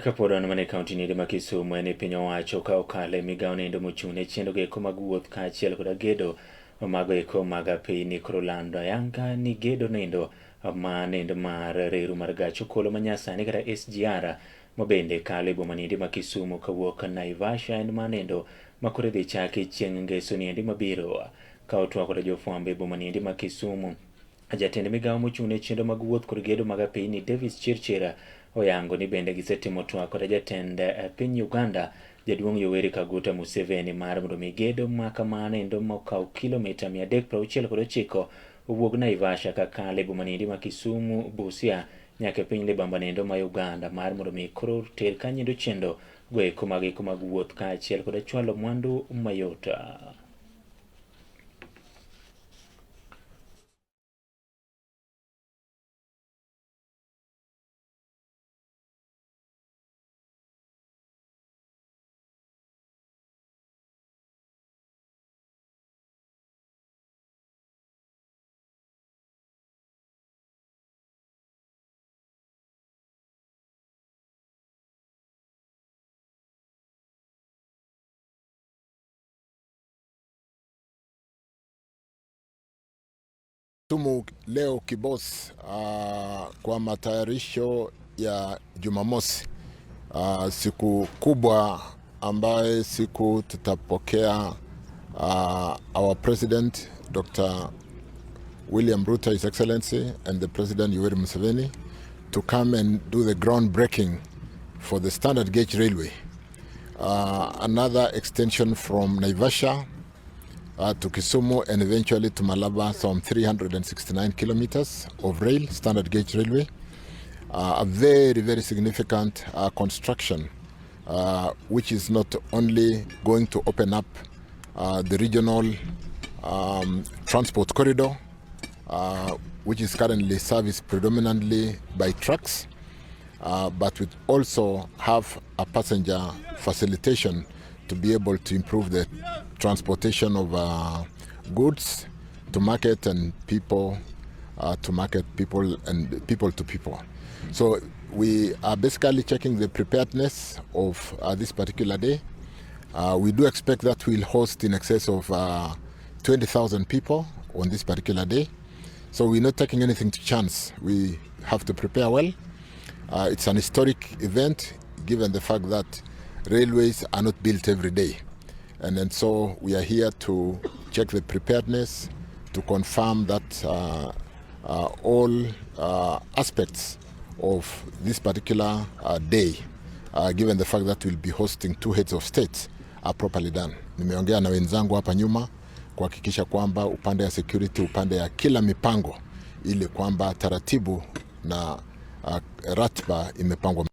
Kapodon mane kaunti ni ma Kisumu ene piny owacho ka okale migao nendo mochune chendo ge mag wuoth ka achiel koda gedo mago eko mag piny koro lando ayanga ni gedo nendo ma nendo mar reru mar gach okolo manyasani kata SGR mabende kale boma nindi ma Kisumu kawuok Naivasha en manendo makore dhi chake chieng' ngeso niendi mabiro ka otwa koda jofwambe boma nindi ma Kisumu. Jatend migao mochune chendo mag wuoth kod gedo mag piny ni Davis Chirchir oyango ni bende gisetimo twak koda jatend piny Uganda jaduong' Yoweri Kaguta Museveni mar mondo mi gedo makamano endo mokaw kilomita 369 owuog Naivasha kakale boma nindi ma Kisumu, Busia nyaka piny libamba nendo ma Uganda mar mondo mi koro ter kanyindo chendo goeko mag wuoth ka achiel koda chwalo mwandu mayota. Tumu leo kibos kwa matayarisho ya Jumamosi, siku kubwa ambaye siku tutapokea our President Dr. William Ruto, His Excellency, and the President Yoweri Museveni to come and do the groundbreaking for the standard gauge railway. Another extension from Naivasha to Kisumu and eventually to Malaba, some 369 kilometers of rail, standard gauge railway. A very, very significant construction, which is not only going to open up the regional transport corridor, which is currently serviced predominantly by trucks, but we also have a passenger facilitation to be able to improve the transportation of goods to market and people to market, people and people to people. So we are basically checking the preparedness of this particular day. We do expect that we'll host in excess of 20,000 people on this particular day. So we're not taking anything to chance. We have to prepare well. It's an historic event given the fact that railways are not built every day. And so we are here to check the preparedness, to confirm that all aspects of this particular day, given the fact that we'll be hosting two heads of state, are properly done. Nimeongea na wenzangu hapa nyuma kuhakikisha kwamba upande ya security, upande ya kila mipango, ili kwamba taratibu na ratiba imepangwa.